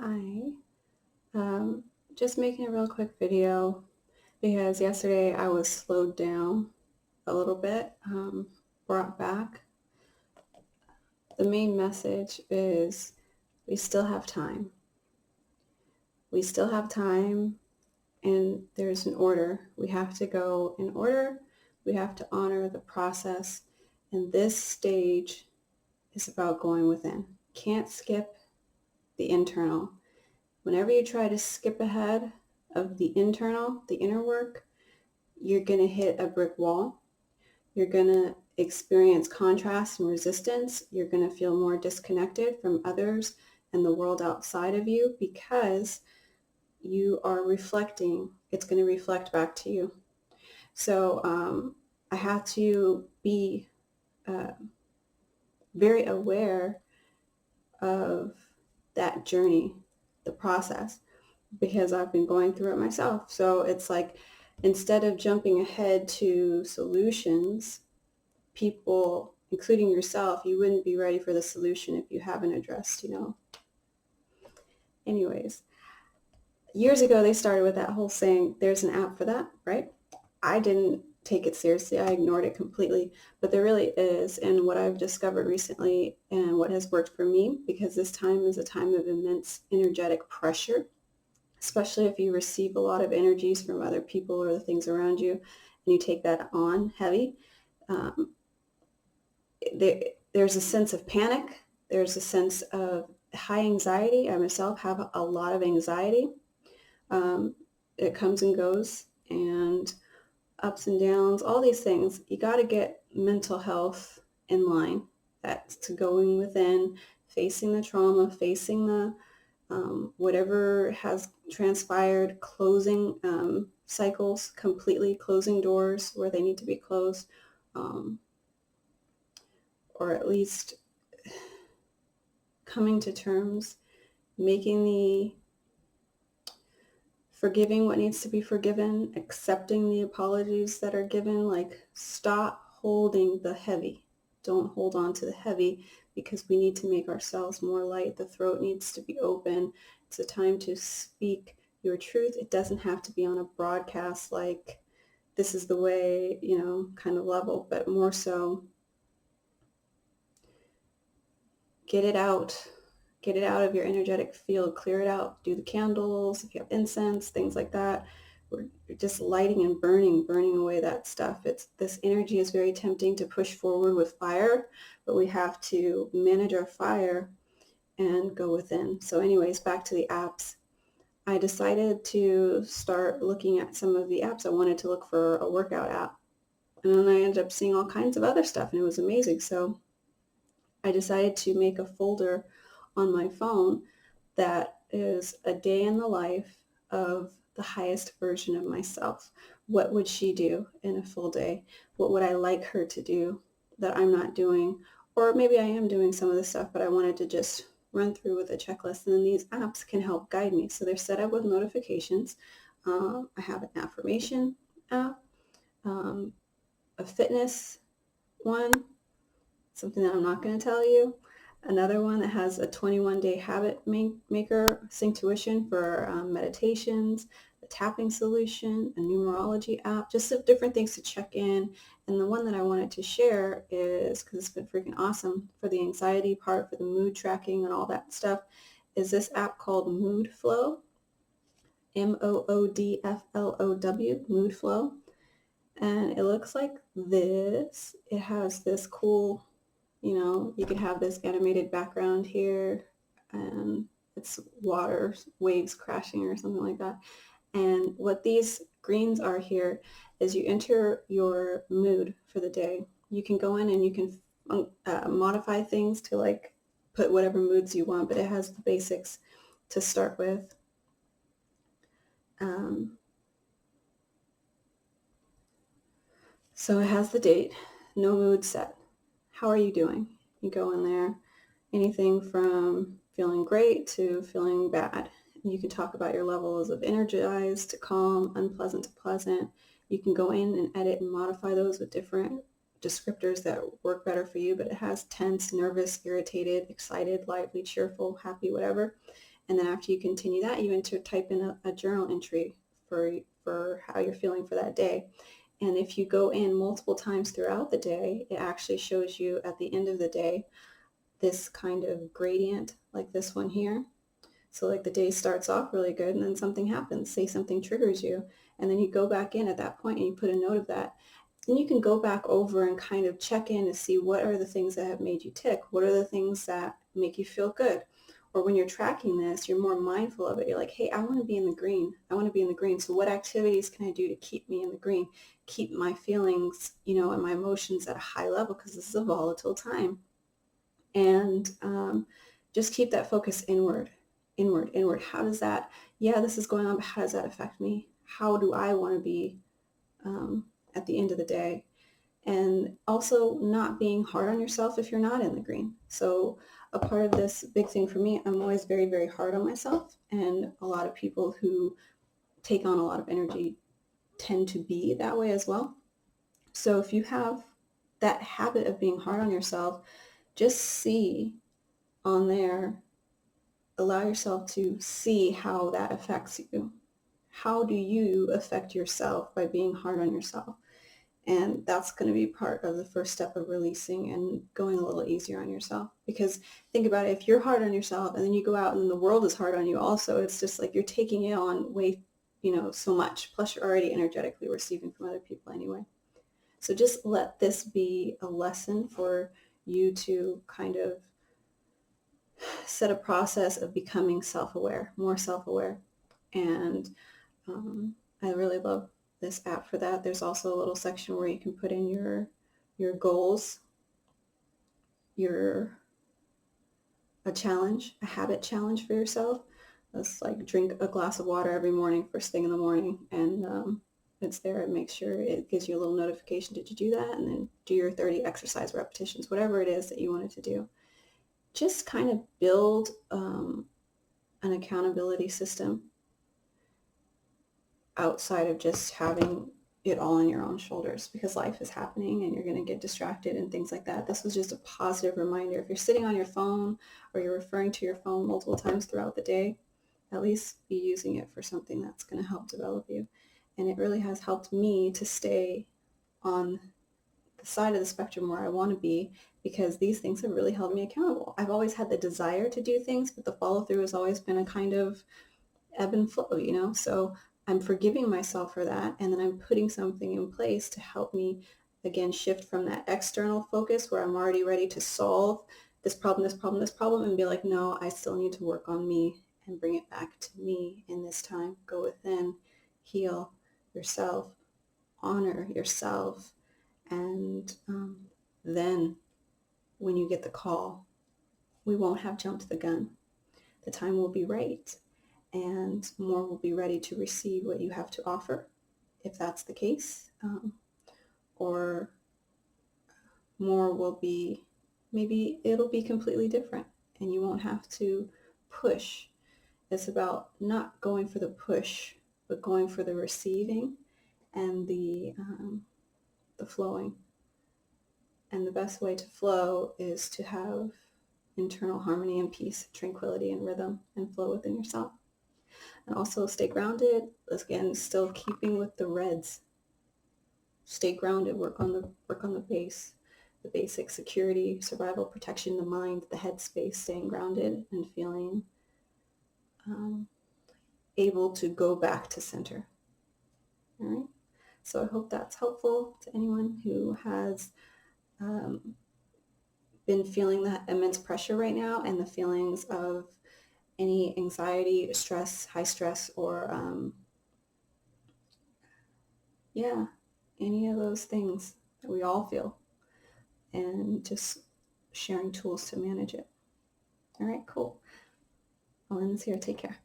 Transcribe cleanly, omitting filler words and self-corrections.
Hi. Just making a real quick video because yesterday I was slowed down a little bit, brought back. The main message is we still have time. We still have time, and there's an order. We have to go in order. We have to honor the process. And this stage is about going within. Can't skip the internal. Whenever you try to skip ahead of the internal, the inner work, you're going to hit a brick wall. You're going to experience contrast and resistance. You're going to feel more disconnected from others and the world outside of you because you are reflecting. It's going to reflect back to you. So I have to be uh, very aware of that journey, the process, because I've been going through it myself. So it's like instead of jumping ahead to solutions, people, including yourself, you wouldn't be ready for the solution if you haven't addressed. Anyways, years ago they started with that whole saying, there's an app for that, right? I didn't take it seriously. I ignored it completely, but there really is. And what I've discovered recently and what has worked for me, because this time is a time of immense energetic pressure, especially if you receive a lot of energies from other people or the things around you, and you take that on heavy, um, there's a sense of panic. There's a sense of high anxiety. I myself have a lot of anxiety. Um, it comes and goes, and ups and downs, all these things. You got to get mental health in line. That's to going within, facing the trauma, facing the whatever has transpired, closing cycles completely, closing doors where they need to be closed, um, or at least coming to terms, making the forgiving what needs to be forgiven, accepting the apologies that are given. Like, stop holding the heavy. Don't hold on to the heavy, because we need to make ourselves more light. The throat needs to be open. It's a time to speak your truth. It doesn't have to be on a broadcast like this is the way, kind of level, but more so get it out. Get it out of your energetic field. Clear it out. Do the candles, if you have incense, things like that. We're just lighting and burning away that stuff. This energy is very tempting to push forward with fire, but we have to manage our fire and go within. So anyways, back to the apps. I decided to start looking at some of the apps. I wanted to look for a workout app. And then I ended up seeing all kinds of other stuff, and it was amazing. So I decided to make a folder on my phone that is a day in the life of the highest version of myself. What would she do in a full day? What would I like her to do that I'm not doing? Or maybe I am doing some of the stuff, but I wanted to just run through with a checklist. And then these apps can help guide me. So they're set up with notifications. I have an affirmation app, um, a fitness one, something that I'm not going to tell you. Another one that has a 21-day habit maker, Synctuition for meditations, the tapping solution, a numerology app, just some different things to check in. And the one that I wanted to share is, because it's been freaking awesome for the anxiety part, for the mood tracking and all that stuff, is this app called Mood Flow, Moodflow, Mood Flow. And it looks like this. It has this cool, you could have this animated background here, and it's water waves crashing or something like that. And what these greens are here is you enter your mood for the day. You can go in and you can modify things to like put whatever moods you want, but it has the basics to start with. So it has the date, no mood set. How are you doing? You go in there, anything from feeling great to feeling bad. You can talk about your levels of energized to calm, unpleasant to pleasant. You can go in and edit and modify those with different descriptors that work better for you, but it has tense, nervous, irritated, excited, lively, cheerful, happy, whatever. And then after you continue that, you type in a journal entry for how you're feeling for that day. And if you go in multiple times throughout the day, it actually shows you at the end of the day this kind of gradient like this one here. So like the day starts off really good and then something happens, say something triggers you, and then you go back in at that point and you put a note of that. And you can go back over and kind of check in to see what are the things that have made you tick, what are the things that make you feel good. Or when you're tracking this, you're more mindful of it. You're like, hey, I want to be in the green. I want to be in the green. So what activities can I do to keep me in the green? Keep my feelings, and my emotions at a high level, because this is a volatile time. And just keep that focus inward, inward, inward. How does that, this is going on, but how does that affect me? How do I want to be at the end of the day? And also not being hard on yourself if you're not in the green. So a part of this big thing for me, I'm always very, very hard on myself. And a lot of people who take on a lot of energy tend to be that way as well. So if you have that habit of being hard on yourself, just see on there, allow yourself to see how that affects you. How do you affect yourself by being hard on yourself? And that's going to be part of the first step of releasing and going a little easier on yourself. Because think about it, if you're hard on yourself and then you go out and the world is hard on you also, it's just like you're taking it on way, so much. Plus you're already energetically receiving from other people anyway. So just let this be a lesson for you to kind of set a process of becoming self-aware, more self-aware. And I really love this app for that. There's also a little section where you can put in your goals, a challenge, a habit challenge for yourself. That's like drink a glass of water every morning, first thing in the morning, and it's there. It makes sure it gives you a little notification. Did you do that? And then do your 30 exercise repetitions, whatever it is that you wanted to do. Just kind of build an accountability system outside of just having it all on your own shoulders, because life is happening and you're going to get distracted and things like that. This was just a positive reminder. If you're sitting on your phone or you're referring to your phone multiple times throughout the day, at least be using it for something that's going to help develop you. And it really has helped me to stay on the side of the spectrum where I want to be, because these things have really held me accountable. I've always had the desire to do things, but the follow through has always been a kind of ebb and flow, so I'm forgiving myself for that, and then I'm putting something in place to help me again shift from that external focus where I'm already ready to solve this problem, this problem, this problem, and be like, no, I still need to work on me and bring it back to me in this time. Go within, heal yourself, honor yourself, and then when you get the call, we won't have jumped the gun. The time will be right, and more will be ready to receive what you have to offer, if that's the case, or more will be, maybe it'll be completely different and you won't have to push. It's about not going for the push, but going for the receiving and the flowing. And the best way to flow is to have internal harmony and peace, tranquility and rhythm, and flow within yourself. And also stay grounded. Again, still keeping with the reds. Stay grounded. Work on the base, the basic security, survival, protection, the mind, the headspace. Staying grounded and feeling able to go back to center. All right. So I hope that's helpful to anyone who has been feeling that immense pressure right now, and the feelings of any anxiety, stress, high stress, or any of those things that we all feel, and just sharing tools to manage it. All right, cool. I'll end this here. Take care.